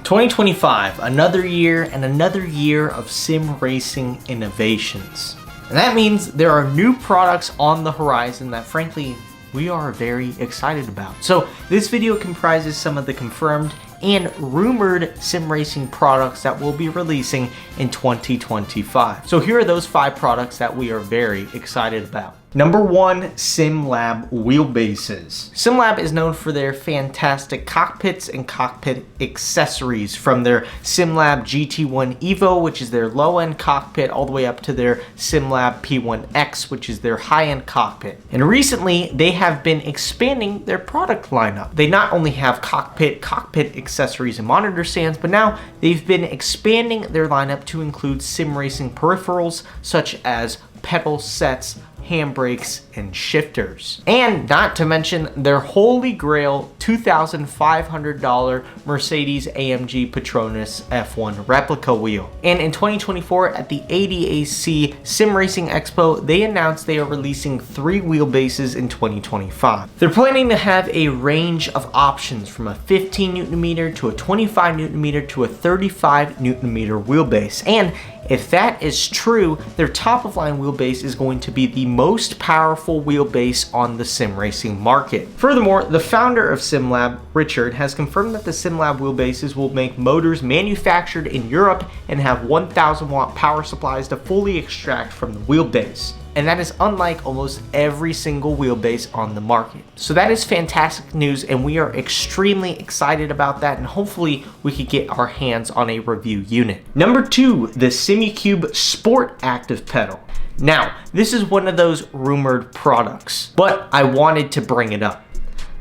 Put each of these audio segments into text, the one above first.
2025, another year and another year of sim racing innovations. And that means there are new products on the horizon that frankly, we are very excited about. So this video comprises some of the confirmed and rumored sim racing products that we'll be releasing in 2025. So here are those 5 products that we are very excited about. Number 1, SimLab wheelbases. SimLab is known for their fantastic cockpits and cockpit accessories, from their SimLab GT1 Evo, which is their low-end cockpit, all the way up to their SimLab P1X, which is their high-end cockpit. And recently, they have been expanding their product lineup. They not only have cockpit accessories and monitor stands, but now they've been expanding their lineup to include sim racing peripherals such as pedal sets, handbrakes, and shifters. And not to mention their holy grail $2,500 Mercedes-AMG Petronas F1 replica wheel. And in 2024 at the ADAC Sim Racing Expo, they announced they are releasing 3 wheelbases in 2025. They're planning to have a range of options from a 15 Nm to a 25 Nm to a 35 Nm wheelbase. And if that is true, their top of line wheelbase is going to be the most powerful wheelbase on the sim racing market. Furthermore, the founder of SimLab, Richard, has confirmed that the SimLab wheelbases will make motors manufactured in Europe and have 1,000 watt power supplies to fully extract from the wheelbase. And that is unlike almost every single wheelbase on the market. So that is fantastic news, and we are extremely excited about that, and hopefully we could get our hands on a review unit. Number 2, the SimiCube Sport Active Pedal. Now, this is one of those rumored products, but I wanted to bring it up.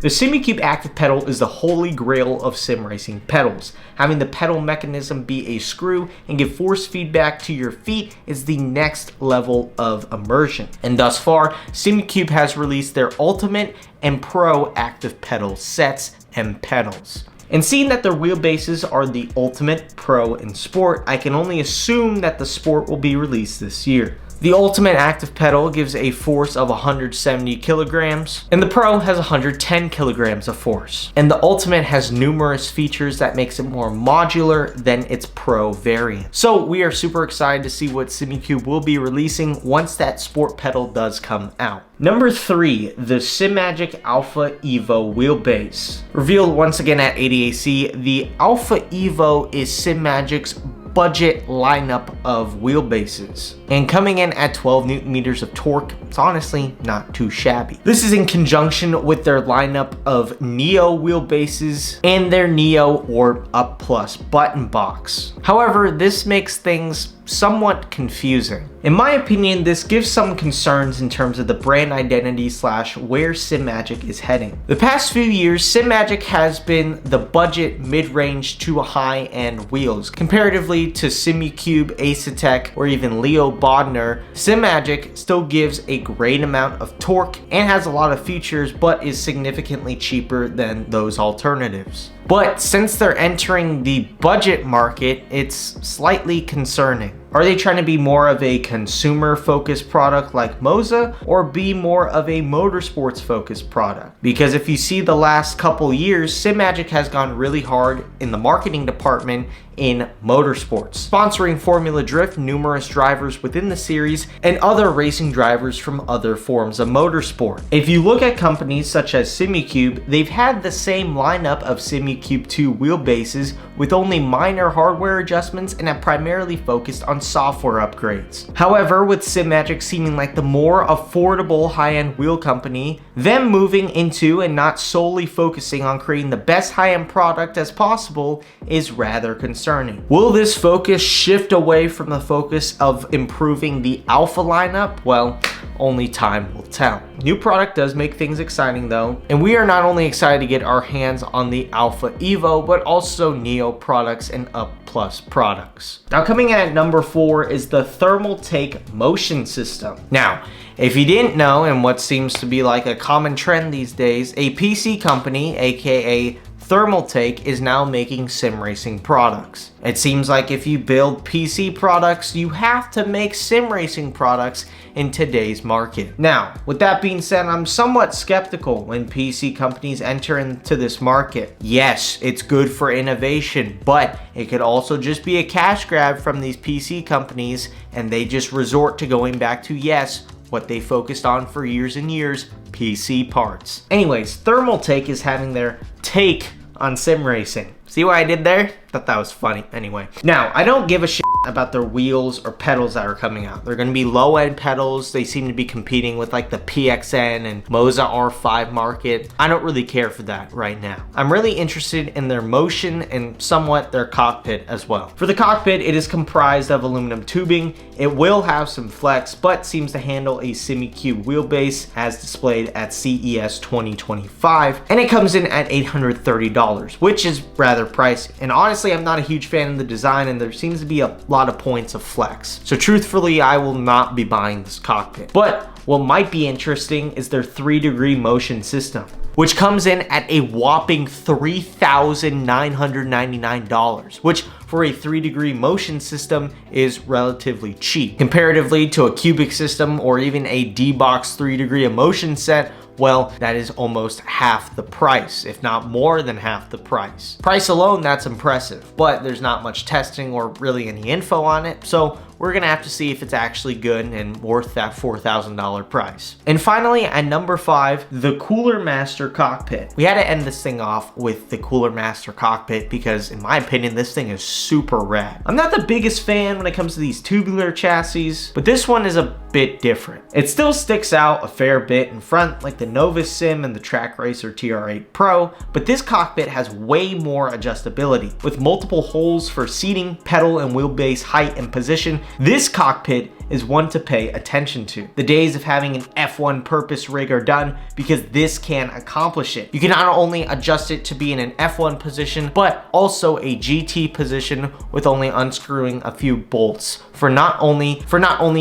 The SimiCube Active Pedal is the holy grail of sim racing pedals. Having the pedal mechanism be a screw and give force feedback to your feet is the next level of immersion. And thus far, SimiCube has released their Ultimate and Pro Active Pedal sets and pedals. And seeing that their wheelbases are the Ultimate, Pro, and Sport, I can only assume that the Sport will be released this year. The Ultimate Active Pedal gives a force of 170 kilograms, and the Pro has 110 kilograms of force. And the Ultimate has numerous features that makes it more modular than its Pro variant. So we are super excited to see what SimiCube will be releasing once that Sport pedal does come out. Number 3, the SimMagic Alpha Evo wheelbase. Revealed once again at ADAC, the Alpha Evo is SimMagic's budget lineup of wheelbases, and coming in at 12 Nm of torque, it's honestly not too shabby. This is in conjunction with their lineup of Neo wheelbases and their Neo or Up Plus button box. However, this makes things somewhat confusing. In my opinion, this gives some concerns in terms of the brand identity / where SimMagic is heading. The past few years, SimMagic has been the budget mid-range to high-end wheels. Comparatively to SimiCube, Asetek, or even Leo Bodner, SimMagic still gives a great amount of torque and has a lot of features, but is significantly cheaper than those alternatives. But since they're entering the budget market, it's slightly concerning. Are they trying to be more of a consumer-focused product like Moza, or be more of a motorsports-focused product? Because if you see the last couple years, SimMagic has gone really hard in the marketing department in motorsports, sponsoring Formula Drift, numerous drivers within the series, and other racing drivers from other forms of motorsport. If you look at companies such as SimiCube, they've had the same lineup of SimiCube 2 wheelbases with only minor hardware adjustments and have primarily focused on software upgrades. However, with SimMagic seeming like the more affordable high-end wheel company, them moving into and not solely focusing on creating the best high-end product as possible is rather concerning. Will this focus shift away from the focus of improving the Alpha lineup? Well, only time will tell. New product does make things exciting though, and we are not only excited to get our hands on the Alpha Evo, but also Neo products and Up Plus products. Now coming in at number 4 is the Thermal Take Motion System. Now, if you didn't know, and what seems to be like a common trend these days, a PC company, aka Thermaltake is now making sim racing products. It seems like if you build PC products, you have to make sim racing products in today's market. Now, with that being said, I'm somewhat skeptical when PC companies enter into this market. Yes, it's good for innovation, but it could also just be a cash grab from these PC companies, and they just resort to going back to, yes, what they focused on for years and years, PC parts. Anyways, Thermaltake is having their take on sim racing. See what I did there? Thought that was funny. Anyway, now I don't give a shit about their wheels or pedals that are coming out. They're going to be low-end pedals. They seem to be competing with like the PXN and Moza R5 market. I don't really care for that right now. I'm really interested in their motion and somewhat their cockpit as well. For the cockpit, it is comprised of aluminum tubing. It will have some flex, but seems to handle a semi-cube wheelbase as displayed at CES 2025. And it comes in at $830, which is rather pricey. And honestly, I'm not a huge fan of the design, and there seems to be a lot of points of flex. So truthfully, I will not be buying this cockpit. But what might be interesting is their 3-degree motion system, which comes in at a whopping $3,999, which for a 3-degree motion system is relatively cheap. Comparatively to a cubic system or even a D-Box 3-degree motion set, well, that is almost half the price, if not more than half the price. Price alone, that's impressive, but there's not much testing or really any info on it, so we're gonna have to see if it's actually good and worth that $4,000 price. And finally, at number 5, the Cooler Master Cockpit. We had to end this thing off with the Cooler Master Cockpit because, in my opinion, this thing is super rad. I'm not the biggest fan when it comes to these tubular chassis, but this one is a bit different. It still sticks out a fair bit in front, like the Nova Sim and the Track Racer TR8 Pro, but this cockpit has way more adjustability. With multiple holes for seating, pedal and wheelbase height and position, this cockpit is one to pay attention to. The days of having an F1 purpose rig are done because this can accomplish it. You can not only adjust it to be in an F1 position, but also a GT position with only unscrewing a few bolts for not only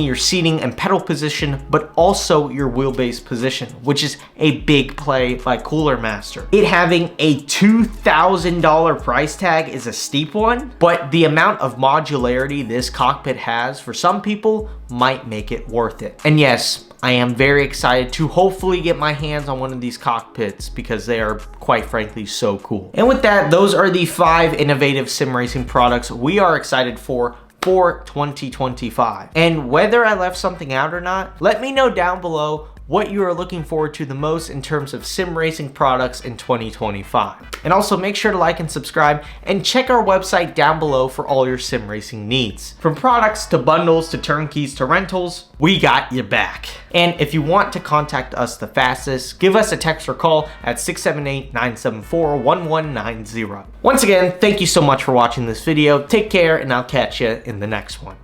your seating and pedal position, but also your wheelbase position, which is a big play by Cooler Master. It having a $2,000 price tag is a steep one, but the amount of modularity this cockpit has for some people might make it worth it. And yes, I am very excited to hopefully get my hands on one of these cockpits because they are quite frankly so cool. And with that, those are the 5 innovative sim racing products we are excited for 2025. And whether I left something out or not, let me know down below what you are looking forward to the most in terms of sim racing products in 2025. And also make sure to like and subscribe and check our website down below for all your sim racing needs. From products to bundles to turnkeys to rentals, we got your back. And if you want to contact us the fastest, give us a text or call at 678-974-1190. Once again, thank you so much for watching this video. Take care, and I'll catch you in the next one.